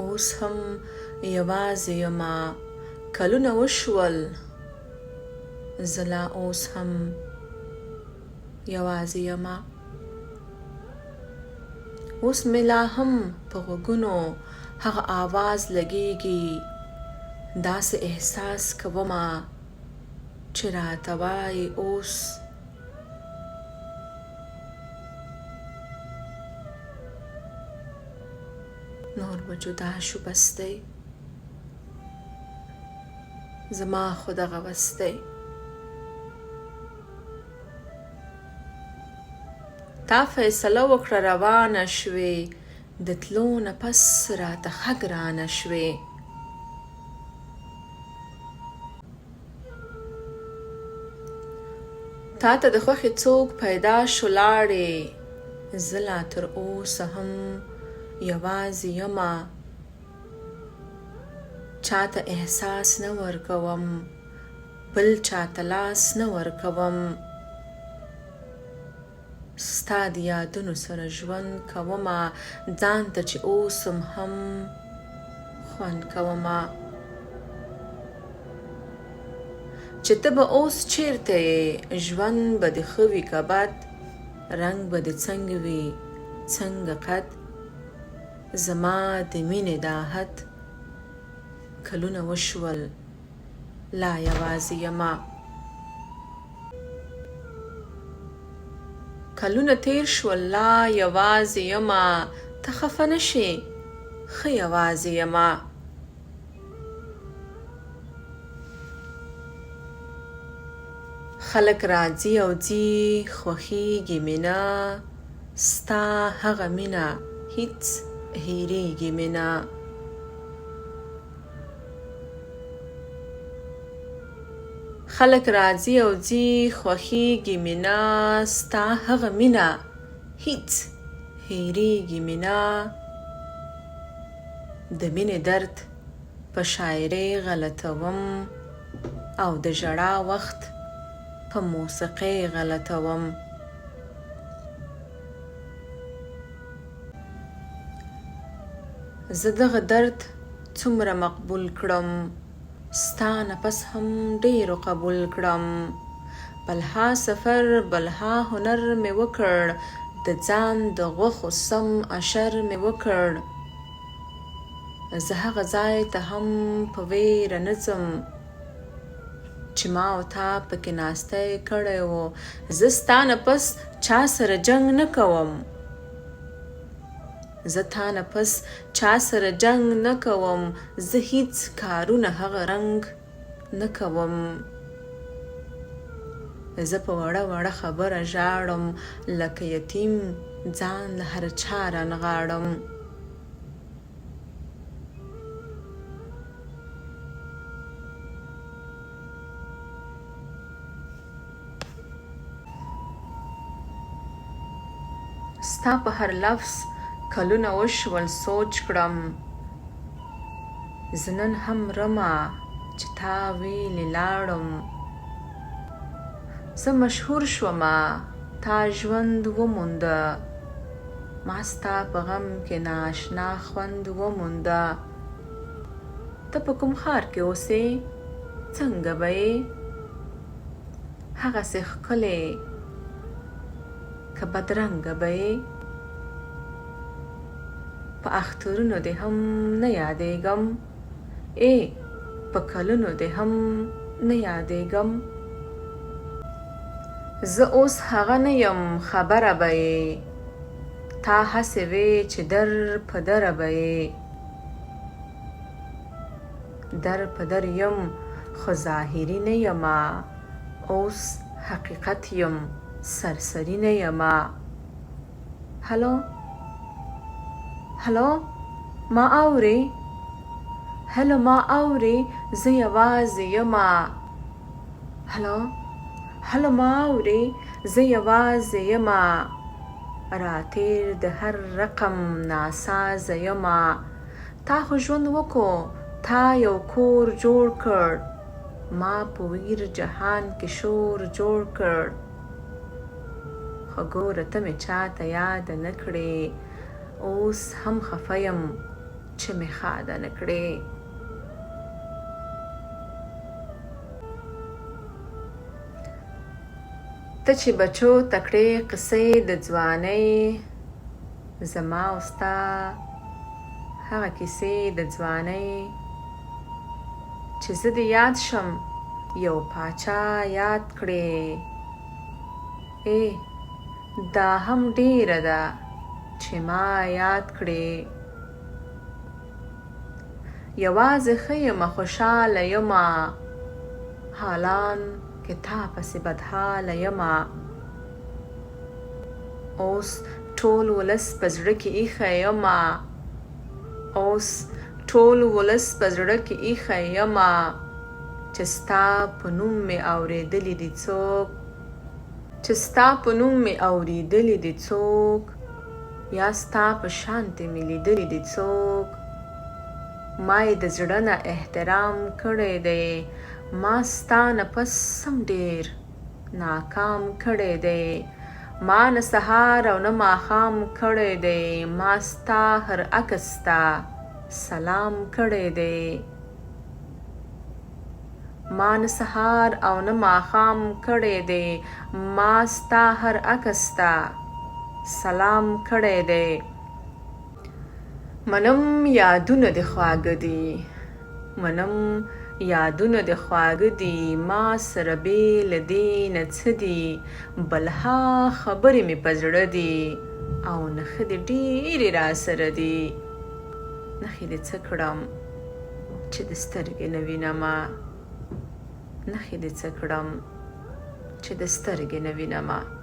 اوس هم یوازې یما، کلونه وشول زه لا اوس هم یوازې یما. اوس مې لا هم په غوږونو هغه آواز لګېږي، داسې احساس کومه چې راته وایي اوس نور به جدا شو بس دی، زما خو دغه وس دی. تا فیصله وکړه روانه شوې، د تلو نه پس راته ښه ګرانه شوې. تا ته د خوښې څوک پیدا شو لاړې، زه لا تر اوسه هم یوازې یمه. چاته احساس نه ورکوم، بل چاته لاس نه ورکوم. ستا د یادونو سره ژوند کومه، ځان ته چې اوسم هم خوند کومه. چې ته به اوس چیرته یې، ژوند به دې ښه وي که بد، رنګ به دې څنګه وي څنګه قد. زما د مینې دا حد کلونه وشول لا یوازې یما. کلونه تیر شول لا یوازې یما، ته خفه نشې ښه یوازې یما. خلک راځي او ځي خوښیږي مینه، ستا هغه مینه هیڅ هیریږي مینه. خلک راځي او ځي خوښیږي مینه، ستا هغه مینه هیڅ هیریږي مینه. د مینې درد په شاعرۍ غلطوم، او د ژړا وخت په موسیقۍ غلطوم. زه دغه درد څومره مقبول کړم، ستا نه پس هم ډېرو قبول کړم. بلها سفر بلها هنر مې وکړ، د ځان د غوښو سم اشر مې وکړ. زه هغه ځای ته هم په ویره نه ځم چې ما او تا پکې ناستی کړی و. زه ستا نه پس چا سره جنګ نه کوم، زه تا نه پس چا سره جنګ نه کوم. زه هیڅ کارونه هغه رنګ نه کوم. زه په وړه وړه خبره ژاړم، لکه یتیم ځان له هر چا رانغاړم. ستا په هر لفظ کلونه وشول سوچ کړم، زه نن هم رمه چې تا ویلې لاړم. زه مشهور شومه تا ژوند ومونده، ما ستا په غم کې نااشنا خوند ومونده. ته په کوم ښار کې اوسې څنګه به یې، هغسې ښکلی که بدرنګه به یې. په اخترونو دې هم نه یادېږم، ای په کلونو دې هم نه یادېږم. زه اوس هغه نه یم خبره به یې، تا هسې وې چې در په دره به یې. در په در یم خو ظاهري نه یمه، اوس حقیقت یم سرسري نه یمه. هلو هلو ما اورې، هلو ما اورې زه یوازې یمه. هلو هلو ما اورې زه یوازې یمه. راتیر د هر رقم ناسازه یمه. تا خو ژوند وکړو، تا یو کور جوړ کړ، ما په ویر جهان کې شور جوړ کړ. خو ګوره ته مې چاته یاد نه کړې، اوس هم خفه یم چې مې ښاده نه کړې. ته چې بچو تکړې قصې د ځوانۍ، زما او ستا هغه کیسې د ځوانۍ، چې زه دې یاد شم یو پاچا یاد کړې. دا هم ډیره ده چې ما یاد کړې. یوازې ښه یمه خوشحاله یمه، حالان کې تا پسې بدحاله یمه. اوس ټول ولس په زړه کې ایښی یمه، اوس ټول ولس په زړه کې ایښی یمه. چې ستا په نوم مې اورېدلي دي څوک، چې ستا په نوم مې اورېدلي دي څوک، یا ستا په شانتې مې لیدلي دي څوک. ما یې د زړه نه احترام کړی دی، ما ستا نه پس هم ډېر ناکام کړی دی. ما نه سهار او نه ماښام کړی دی، ما ستا هر عکس ته سلام کړی دی. ما نه سهار او نه ماښام کړی دی، ما ستا هر عکس ته سلام کړی دی. منم یادونه دې خواږه دي، منم یادونه دې خواږه دي. ما سره بې له دې نه څه دي، بلها خبرې مې په زړه دي، او نښې دې ډېرې را سره دي. نښې دې څه کړم چې د سترګې نه وینمه، نښې دې څه کړم چې د سترګې نه وینمه.